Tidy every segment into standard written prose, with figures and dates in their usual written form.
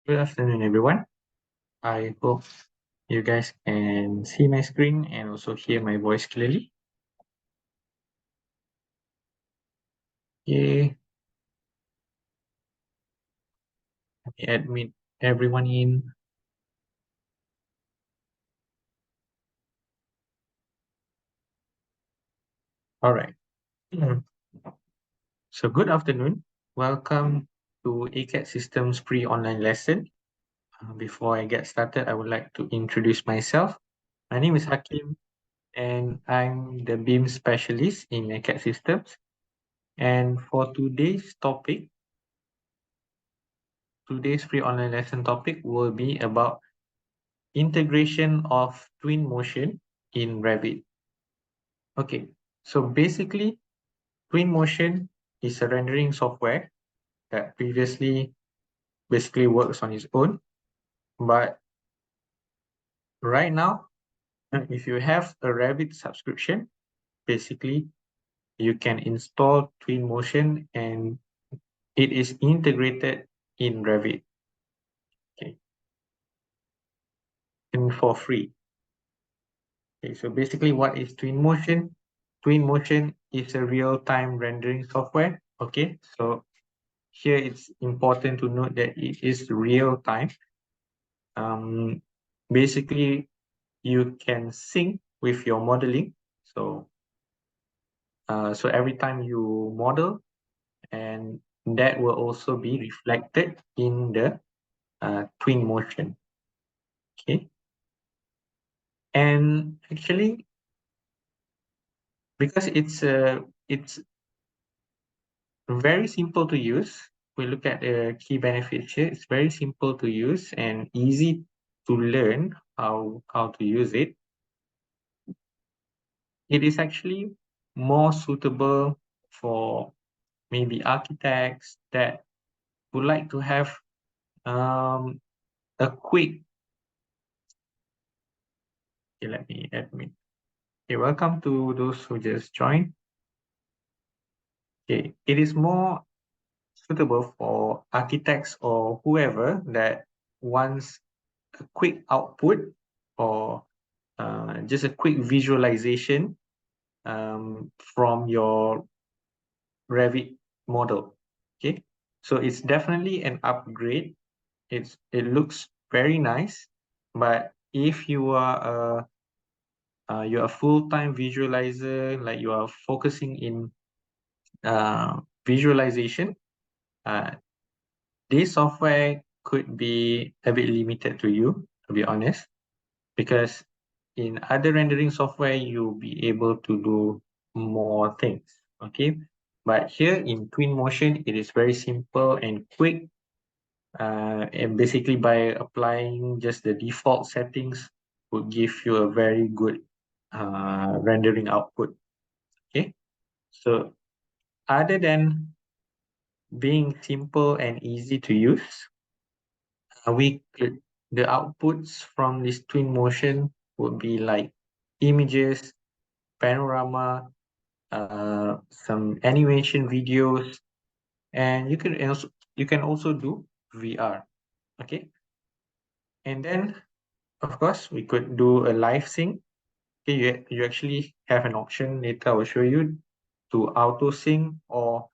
Good afternoon, everyone. I hope you guys can see my screen and also hear my voice clearly. Okay, let me admit everyone in. All right. So good afternoon. Welcome to Acad Systems free online lesson. Before I get started, I would like to introduce myself. My name is Hakim, and I'm the BIM specialist in Acad Systems. And for today's topic, today's free online lesson topic will be about integration of Twinmotion in Revit. Okay, so basically, Twinmotion is a rendering software that previously basically works on its own. But right now, if you have a Revit subscription, basically you can install Twinmotion and it is integrated in Revit. Okay, and for free. Okay, so basically what is Twinmotion? Twinmotion is a real-time rendering software. Okay, so here it's important to note that it is real-time. Basically, you can sync with your modeling. So, so every time you model, and that will also be reflected in the Twinmotion. Okay, and actually, because it's very simple to use. We look at the key benefits here. It's very simple to use and easy to learn how to use it. It is actually more suitable for maybe architects that would like to have a quick. Okay, let me admit. Okay, welcome to those who just joined. Okay, it is more suitable for architects or whoever that wants a quick output or just a quick visualization from your Revit model. Okay, so it's definitely an upgrade. It looks very nice, but if you are you're a full-time visualizer, like you are focusing in visualization, uh, this software could be a bit limited to you, to be honest, because in other rendering software, you'll be able to do more things, okay? But here in Twinmotion, it is very simple and quick. And basically by applying just the default settings would give you a very good rendering output, okay? So other than being simple and easy to use, the outputs from this Twinmotion would be like images, panorama, some animation videos, and you can also do VR. Okay, and then of course we could do a live sync. Okay, you actually have an option later. I will show you to auto sync or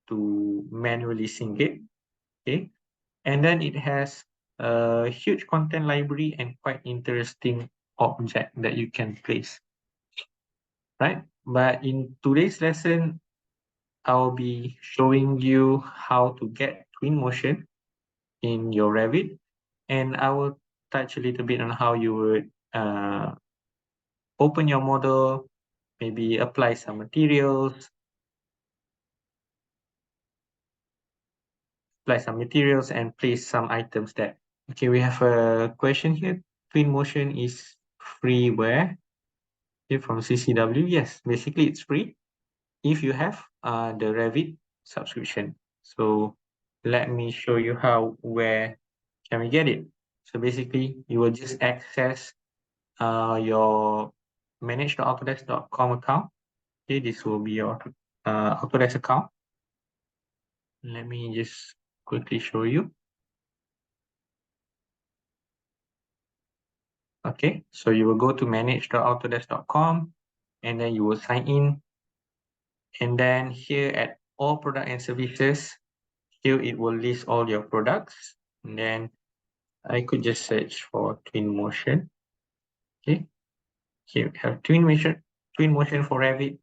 to manually sync it. Okay, and then it has a huge content library and quite interesting object that you can place, right? But in today's lesson, I'll be showing you how to get Twinmotion in your Revit, and I will touch a little bit on how you would open your model, maybe apply some materials, and place some items there. Okay, we have a question here. Twinmotion is freeware. Okay, from CCW. Yes, basically it's free if you have the Revit subscription. So let me show you where can we get it. So basically you will just access your manage.autodesk.com account. Okay, this will be your Autodesk account. Let me just quickly show you. Okay, so you will go to manage.autodesk.com and then you will sign in. And then here at all product and services, here it will list all your products. And then I could just search for Twinmotion. Okay, here we have Twinmotion for Revit,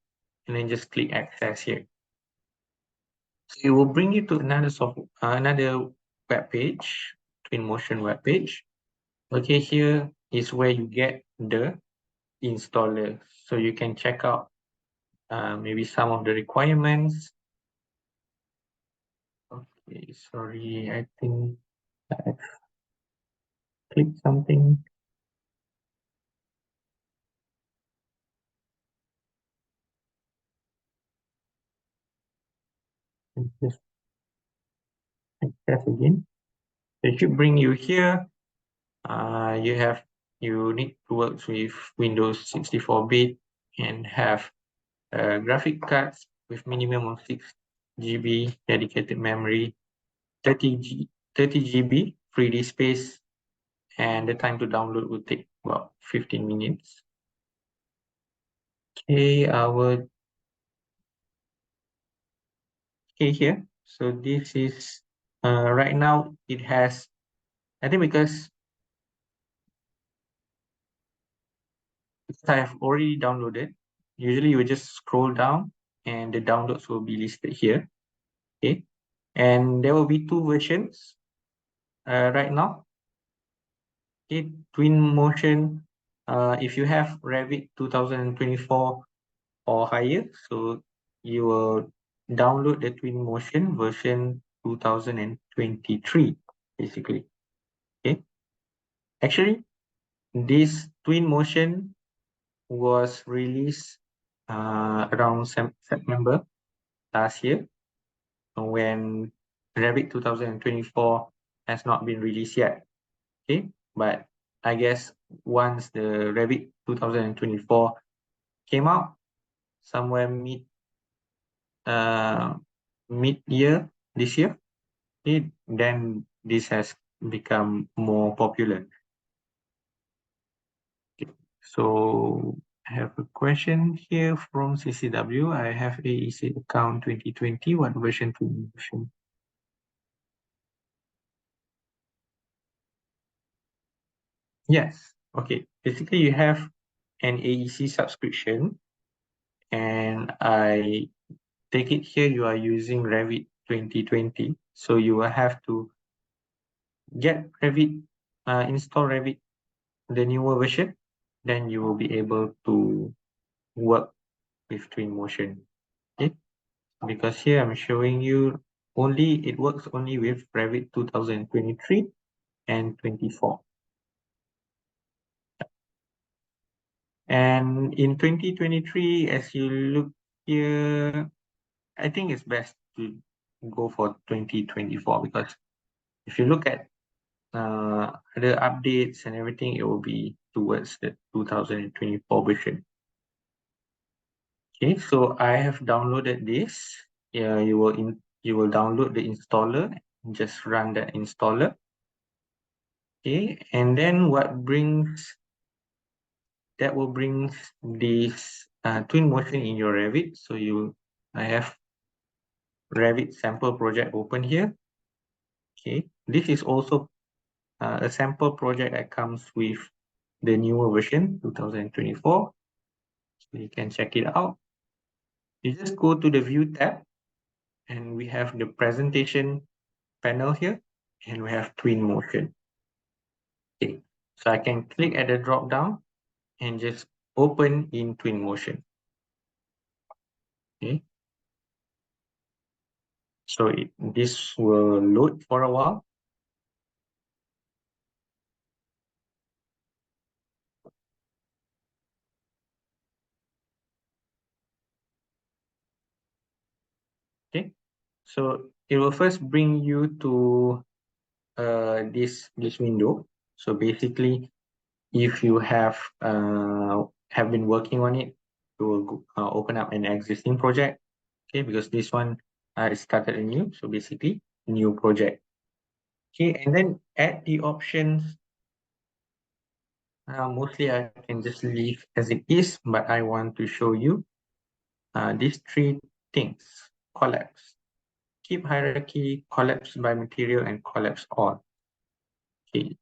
and then just click access here. So it will bring you to another web page, Twinmotion web page. Okay, here is where you get the installer, so you can check out maybe some of the requirements. Okay, sorry, I think I clicked something. Just access again. It should bring you here. You need to work with Windows 64-bit and have graphic cards with minimum of 6 GB dedicated memory, 30 GB free disk space, and the time to download will take about 15 minutes. Okay, here. So this is right now it has, I think because I have already downloaded, usually you just scroll down and the downloads will be listed here. Okay, and there will be two versions right now. Okay, Twinmotion, if you have Revit 2024 or higher, so you will download the Twinmotion version 2023, basically. Okay, actually, this Twinmotion was released around September last year, when Revit 2024 has not been released yet. Okay, but I guess once the Revit 2024 came out somewhere mid-year this year, then this has become more popular. Okay. So I have a question here from CCW. I have AEC account 2020. What version to version? Yes. Okay. Basically, you have an AEC subscription, and I take it here you are using Revit 2020. So you will have to get Revit, install Revit, the newer version, then you will be able to work with Twinmotion. Okay, because here I'm showing you it works only with Revit 2023 and 24. And in 2023, as you look here, I think it's best to go for 2024, because if you look at the updates and everything, it will be towards the 2024 version. Okay, so I have downloaded this. Yeah, you will download the installer and just run that installer. Okay, and then that will bring this Twinmotion in your Revit. So I have Revit sample project open here. Okay, this is also a sample project that comes with the newer version 2024. So you can check it out. You just go to the view tab, and we have the presentation panel here, and we have Twinmotion. Okay, so I can click at the drop down and just open in Twinmotion. Okay, so this will load for a while. Okay, so it will first bring you to this window. So basically, if you have been working on it, you will open up an existing project. Okay, because this one started anew, so basically new project. Okay, and then add the options Mostly I can just leave as it is, but I want to show you these three things. Collapse, keep hierarchy, collapse by material, and collapse all. Okay.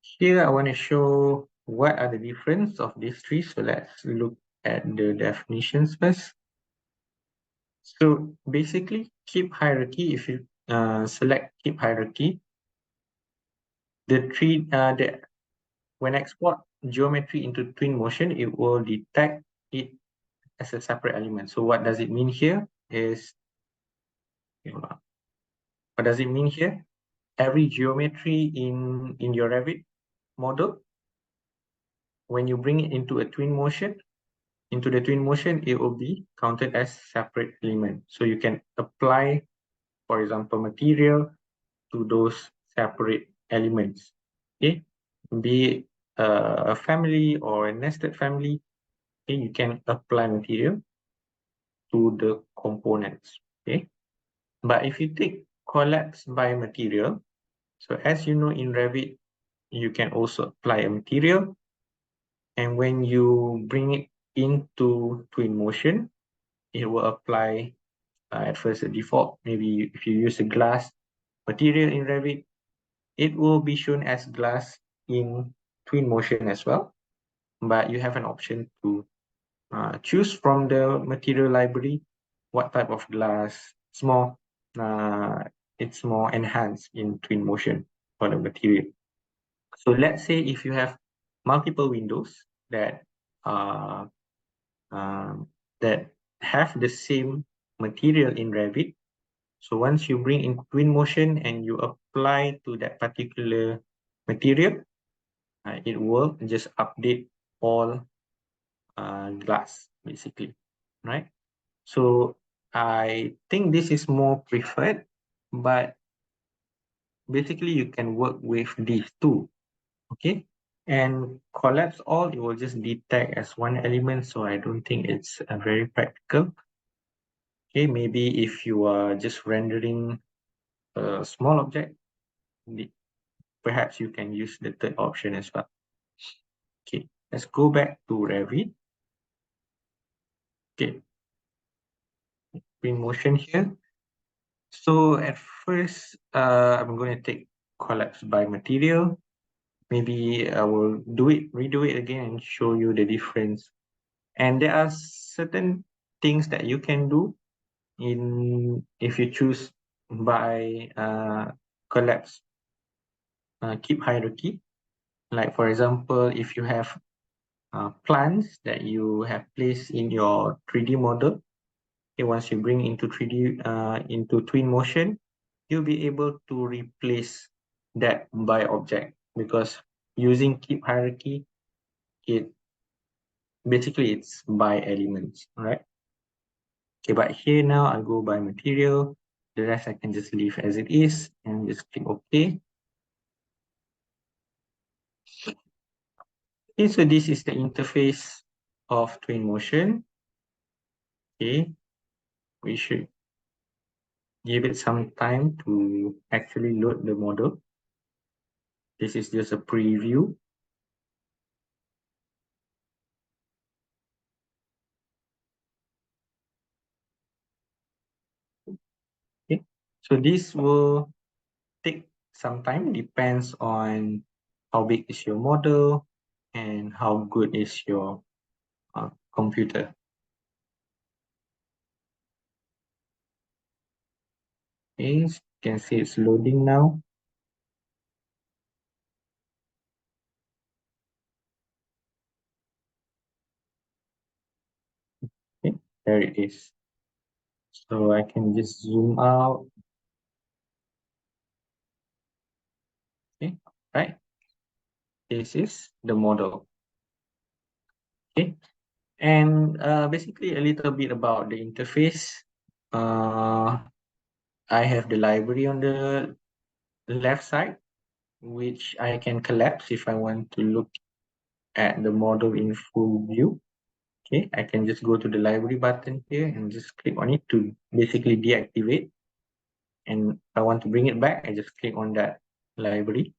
Here I want to show what are the difference of these three. So let's look at the definitions first. So basically, keep hierarchy, if you select keep hierarchy, when export geometry into Twinmotion, it will detect it as a separate element. So what does it mean here is, what does it mean here? Every geometry in your Revit model, when you bring it into the Twinmotion, it will be counted as separate element. So you can apply, for example, material to those separate elements. Okay, be it a family or a nested family, okay, you can apply material to the components. Okay, but if you take collapse by material, so as you know in Revit, you can also apply a material, and when you bring it into Twinmotion, it will apply at first a default. Maybe if you use a glass material in Revit, it will be shown as glass in Twinmotion as well. But you have an option to choose from the material library what type of glass. It's more enhanced in Twinmotion for the material. So let's say if you have multiple windows that uh, that have the same material in Revit. So once you bring in Twinmotion and you apply to that particular material, it will just update all glass basically, right? So I think this is more preferred, but basically you can work with these two, okay? And collapse all, it will just detect as one element, so I don't think it's very practical. Okay, maybe if you are just rendering a small object, perhaps you can use the third option as well. Okay, let's go back to Revit. Okay, Twinmotion here. So at first, I'm going to take collapse by material. Maybe I will redo it again and show you the difference. And there are certain things that you can do if you choose by collapse, keep hierarchy. Like for example, if you have plants that you have placed in your 3D model, okay, once you bring into 3D into Twinmotion, you'll be able to replace that by object, because using keep hierarchy, it basically it's by elements, right? Okay, but here now I'll go by material. The rest I can just leave as it is and just click OK. Okay, so this is the interface of Twinmotion. Okay, we should give it some time to actually load the model. This is just a preview. Okay, so this will take some time, depends on how big is your model and how good is your computer. Okay, you can see it's loading now. Okay, there it is. So I can just zoom out. Okay, right. This is the model. Okay, and basically a little bit about the interface. I have the library on the left side, which I can collapse if I want to look at the model in full view. Okay, I can just go to the library button here and just click on it to basically deactivate. And if I want to bring it back, I just click on that library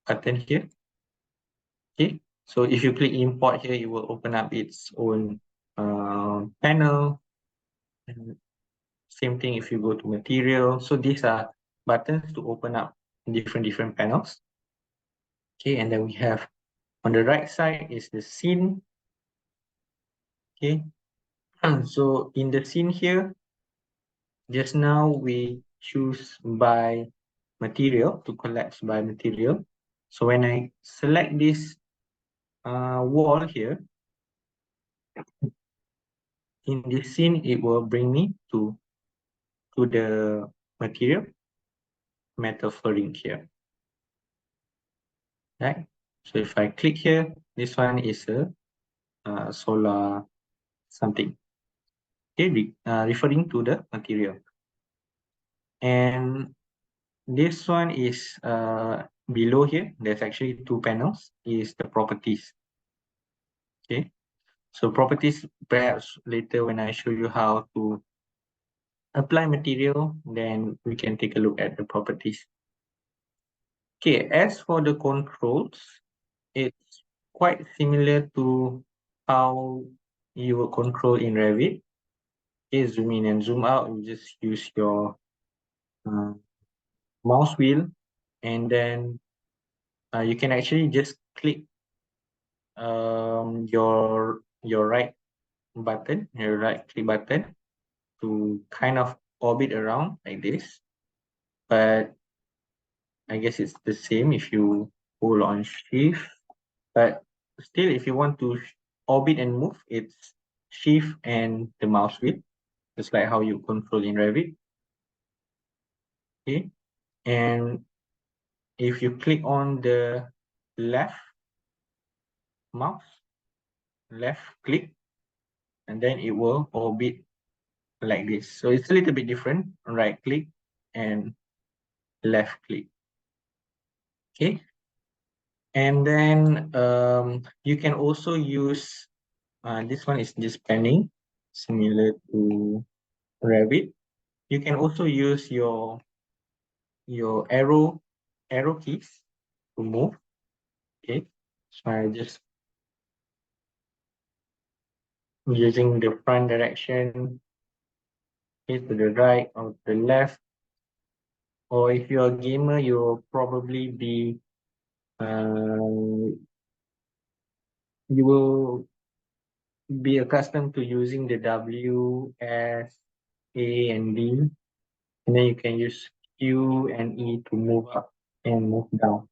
button here. Okay, so if you click import here, it will open up its own panel. And same thing if you go to material. So these are buttons to open up different panels. Okay, and then we have on the right side is the scene. Okay, so in the scene here, just now we choose by material to collapse by material. So when I select this wall here, in this scene, it will bring me to the material metal flooring here, right? So if I click here, this one is a solar something, okay, referring to the material. And this one is below here, there's actually two panels, is the properties, okay? So properties, perhaps later when I show you how to apply material, then we can take a look at the properties. Okay, as for the controls, it's quite similar to how you will control in Revit. Okay, zoom in and zoom out, you just use your uh, mouse wheel, and then you can actually just click your right button, your right click button to kind of orbit around like this. But I guess it's the same if you hold on shift, but still if you want to orbit and move, it's shift and the mouse wheel, just like how you control in Revit. Okay, and if you click on the left mouse, left click, and then it will orbit like this. So it's a little bit different, right click and left click. Okay, and then you can also use this one is just panning, similar to Revit. You can also use your arrow keys to move. Okay, so I just using the front direction, okay, to the right or to the left. Or if you're a gamer, you'll probably be you will be accustomed to using the W, S, A, and D, and then you can use Q and E to move up and move down.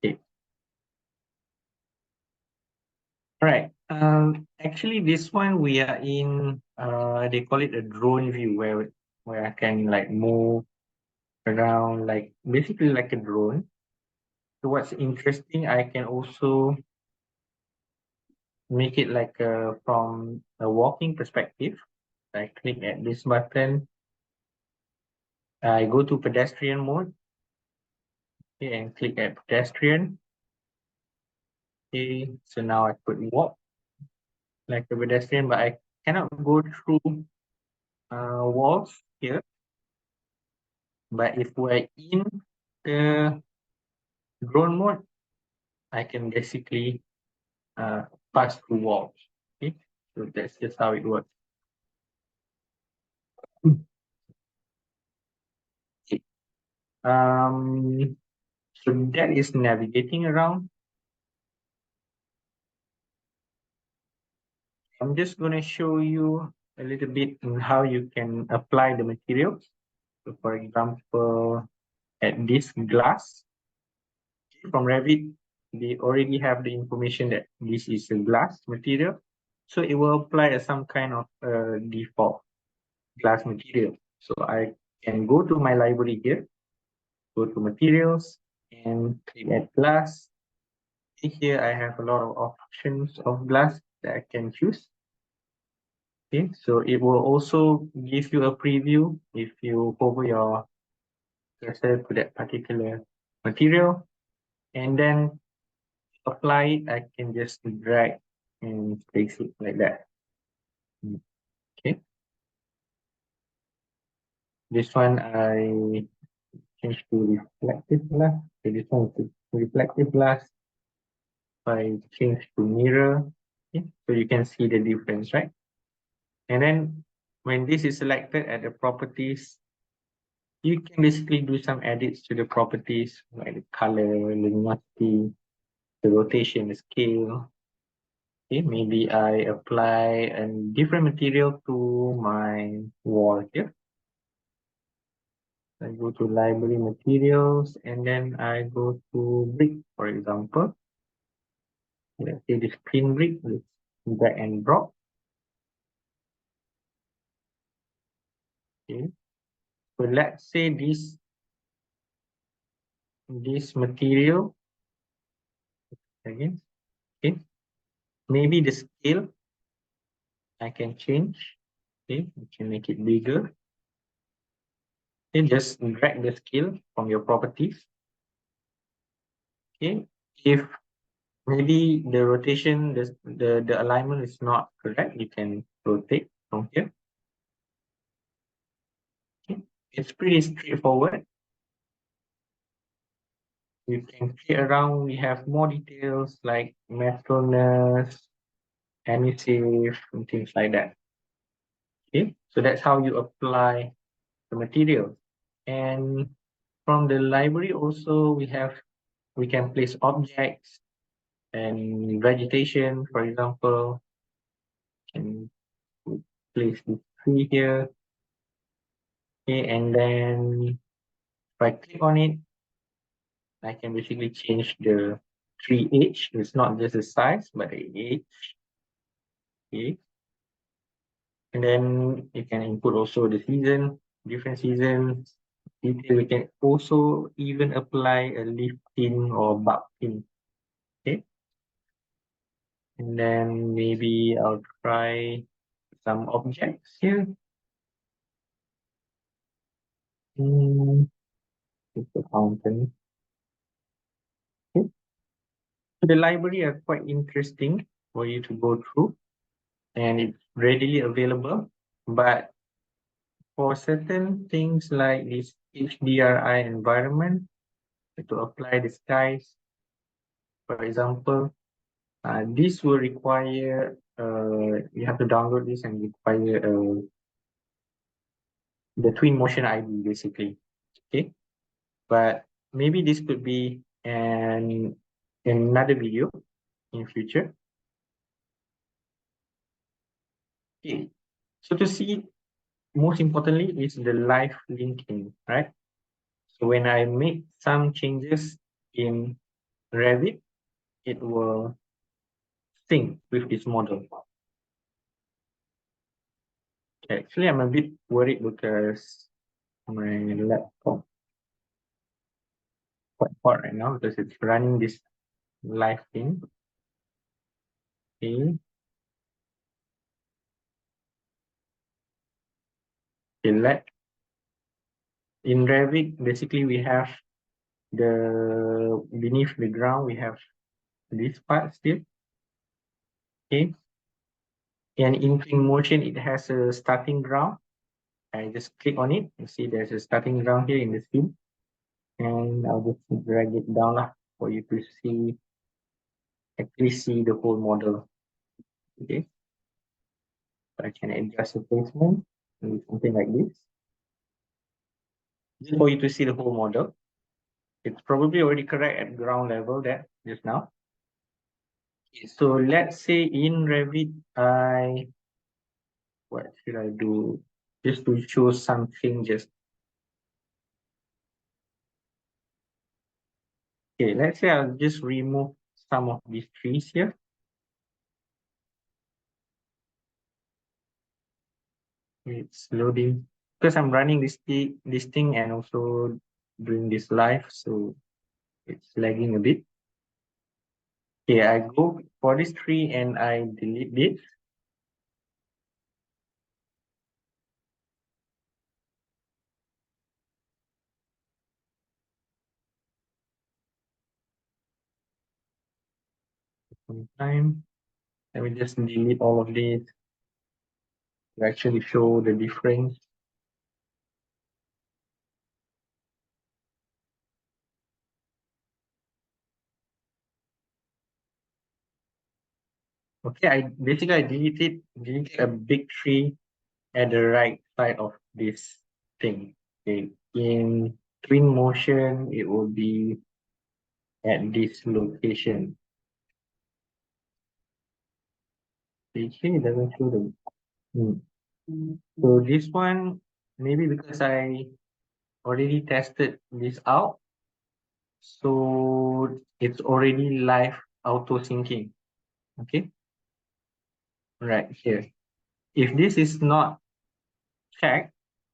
Okay. All right. Actually, this one we are in. They call it a drone view, where I can like move around, like basically like a drone. So what's interesting, I can also make it like from a walking perspective. I click at this button. I go to pedestrian mode, okay, and click at pedestrian. Okay, so now I could walk like a pedestrian, but I cannot go through walls here. But if we're in the drone mode, I can basically pass through walls. Okay, so that's just how it works. Okay. So that is navigating around. I'm just going to show you a little bit on how you can apply the materials. So for example, at this glass from Revit, they already have the information that this is a glass material. So it will apply some kind of default glass material. So I can go to my library here, go to materials and click at glass. Here I have a lot of options of glass that I can choose. Okay, so it will also give you a preview if you hover your cursor to that particular material, and then apply it. I can just drag and place it like that. Okay, this one I change to reflective glass. So this one is reflective glass. I change to mirror, okay, so you can see the difference, right? And then when this is selected at the properties, you can basically do some edits to the properties like the color, luminosity, the rotation, the scale. Okay, maybe I apply a different material to my wall here. I go to library materials and then I go to brick, for example. Let's say the screen brick, let's drag and drop. Okay. So let's say this material again. Okay. Maybe the scale I can change. Okay, you can make it bigger. Okay, just drag the scale from your properties. Okay. If maybe the rotation, the alignment is not correct, you can rotate from here. Okay. It's pretty straightforward. You can play around. We have more details like metalness, emissive, and things like that. Okay, so that's how you apply the material. And from the library also we can place objects and vegetation, for example, can place the tree here. Okay, and then if I click on it, I can basically change the tree age. It's not just the size, but the age. Okay. And then you can input also the season, different seasons. Detail. We can also even apply a leaf tint or bark tint. Okay. And then maybe I'll try some objects here. It's a fountain. Okay. So the library are quite interesting for you to go through and it's readily available. But for certain things like this HDRI environment, to apply the skies, for example, this will require, you have to download this and require the twin motion ID basically. Okay. But maybe this could be another video in future. Okay. So to see, most importantly is the live linking, right? So when I make some changes in Revit, it will sync with this model. Actually, I'm a bit worried because my laptop quite hot right now because it's running this live thing. Okay. Okay, in Revit, basically we have the beneath the ground, we have this part still. Okay. And in Twin Motion, it has a starting ground. I just click on it. You see there's a starting ground here in the scene. And I'll just drag it down lah for you to actually see the whole model. Okay. So I can adjust the placement with something like this. Just for you to see the whole model. It's probably already correct at ground level there just now. Okay, so let's say in Revit, what should I do? Just to show some changes. Okay, let's say I'll just remove some of these trees here. It's loading because I'm running this thing and also doing this live, so it's lagging a bit. Okay, I go for this tree and I delete it. Sometime let me just delete all of this to actually show the difference. Okay, I deleted a big tree at the right side of this thing. Okay, in twin motion, it will be at this location. Okay, here it doesn't show the. So this one, maybe because I already tested this out, so it's already live auto syncing. Okay, right here. If this is not checked,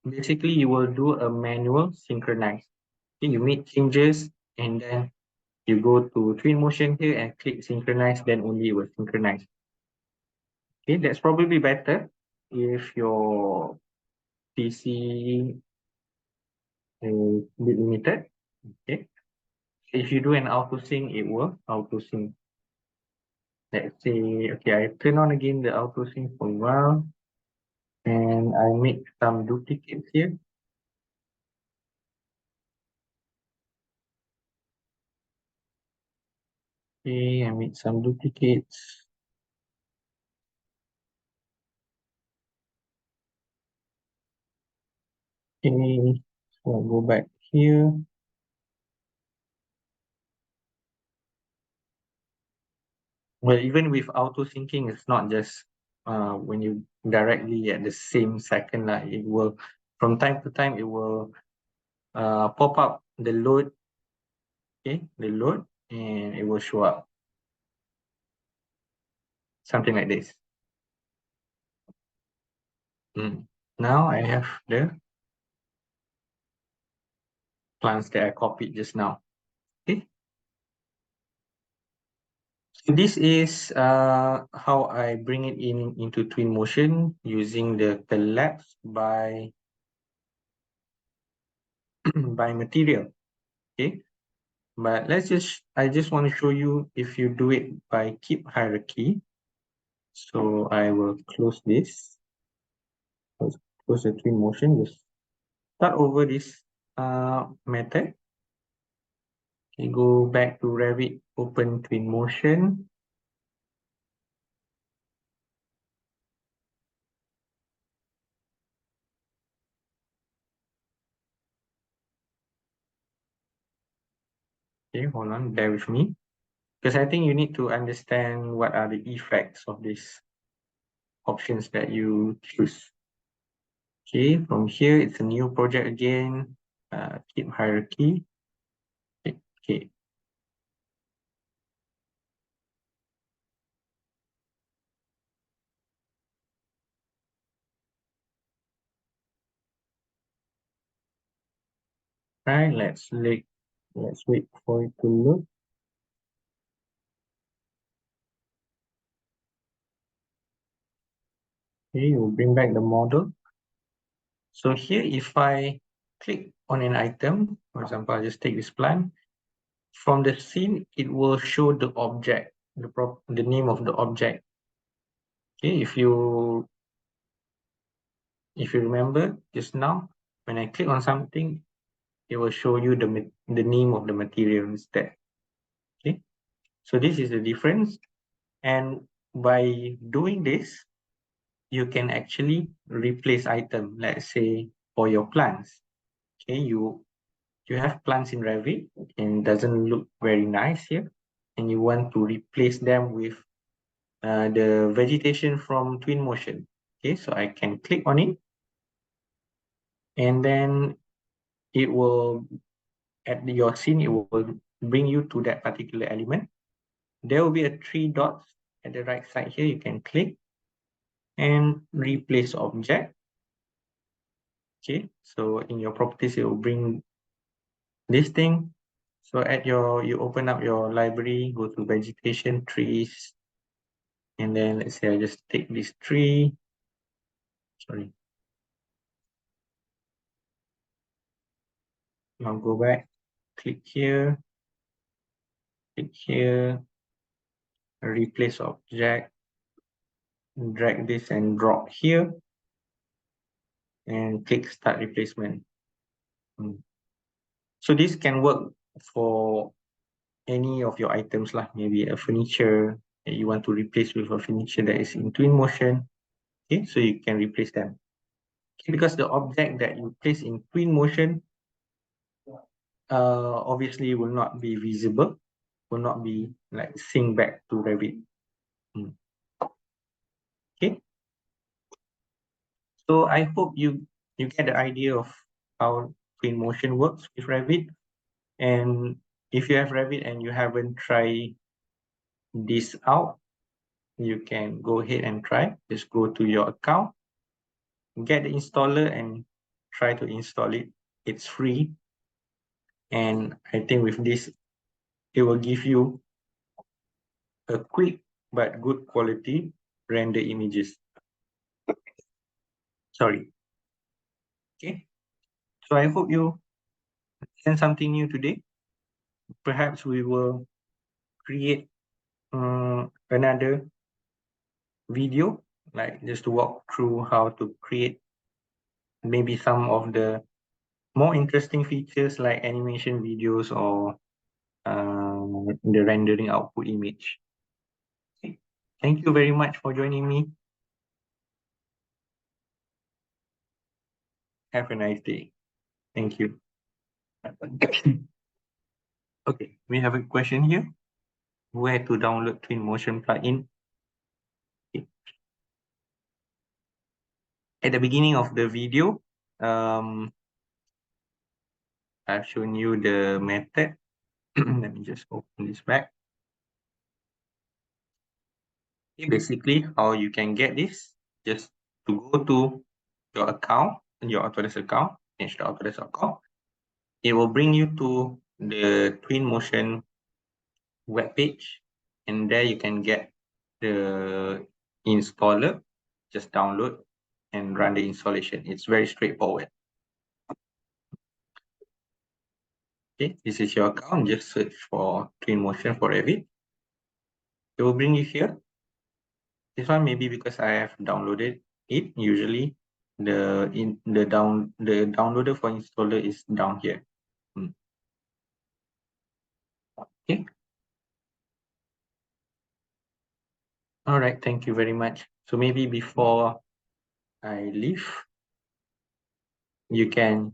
basically you will do a manual synchronize. Okay, you make changes and then you go to twin motion here and click synchronize, then only it will synchronize. Okay, that's probably better if your PC is a bit limited. Okay, if you do an auto sync, it will auto sync. Let's say, okay, I turn on again the auto sync for a while and I make some duplicates here. Okay, I made some duplicates. Okay, so I'll go back here. Well, even with auto syncing, it's not just when you directly at the same second, like it will, from time to time, it will pop up the load, okay, the load, and it will show up. Something like this. Now I have the plans that I copied just now. Okay. So this is how I bring it into twin motion using the collapse by by material. Okay. But I just want to show you if you do it by keep hierarchy. So I will close this. Close the twin motion. Just start over this method. Okay, go back to Revit, open twin motion. Okay, hold on, bear with me. Because I think you need to understand what are the effects of these options that you choose. Okay, from here, it's a new project again. Keep hierarchy. Okay. Right, let's wait for it to load. Okay, we'll bring back the model. So here, if I click on an item, for example, I'll just take this plant. From the scene, it will show the object, the name of the object. Okay, if you remember just now, when I click on something, it will show you the name of the material instead. Okay, so this is the difference. And by doing this, you can actually replace item. Let's say for your plants. Okay, you have plants in Revit and doesn't look very nice here, and you want to replace them with the vegetation from twin motion. Okay, so I can click on it, and then it will, at your scene, it will bring you to that particular element. There will be a 3 dots at the right side here. You can click and replace object. Okay, so in your properties, it will bring this thing. So you open up your library, go to vegetation, trees, and then let's say I just take this tree. Sorry. I'll go back, click here, replace object, drag this and drop here, and click start replacement. So this can work for any of your items, like maybe a furniture, that you want to replace with a furniture that is in twin motion, okay, so you can replace them. Okay, because the object that you place in twin motion obviously will not be visible, will not be like synced back to Revit. Okay, so I hope you get the idea of how twin motion works with Revit. And if you have Revit and you haven't tried this out, you can go ahead and try. Just go to your account, get the installer and try to install it. It's free. And I think with this, it will give you a quick but good quality render images. Sorry. Okay. So I hope you learned something new today. Perhaps we will create another video, like just to walk through how to create maybe some of the more interesting features like animation videos or the rendering output image. Okay. Thank you very much for joining me. Have a nice day. Thank you. Okay, we have a question here. Where to download Twinmotion plugin? Okay. At the beginning of the video, I've shown you the method. Let me just open this back. Okay, basically, how you can get this, just to go to your account, your Autodesk account, change the Autodesk account. It will bring you to the Twinmotion web page, and there you can get the installer. Just download and run the installation. It's very straightforward. Okay, this is your account. Just search for Twinmotion for Revit. It will bring you here. This one maybe because I have downloaded it. Usually, the downloader for installer is down here. Okay. All right. Thank you very much. So maybe before I leave, you can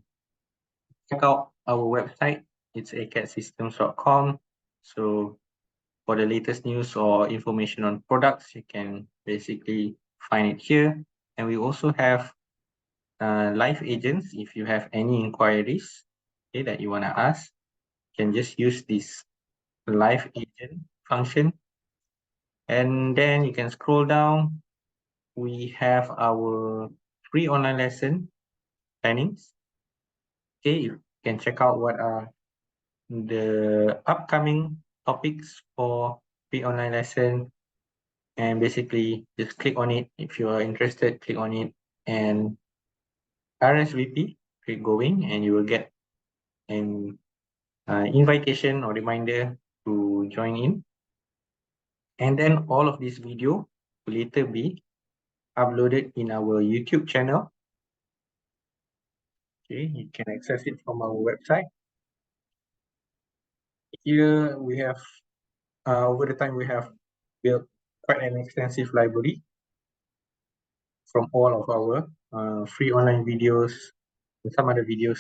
check out our website. It's acadsystems.com. So for the latest news or information on products, you can basically find it here. And we also have live agents. If you have any inquiries, okay, that you want to ask, you can just use this live agent function. And then you can scroll down. We have our free online lesson plannings. Okay, you can check out what are the upcoming topics for free online lesson, and basically just click on it. If you are interested, click on it and RSVP, click going, and you will get an invitation or reminder to join in. And then all of this video will later be uploaded in our YouTube channel. Okay, you can access it from our website. Here we have, over the time, we have built quite an extensive library from all of our free online videos and some other videos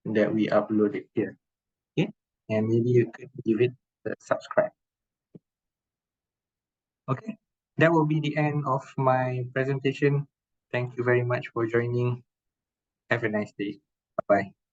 that we uploaded here. Okay, and maybe you could give it a subscribe. Okay, that will be the end of my presentation. Thank you very much for joining. Have a nice day. Bye-bye.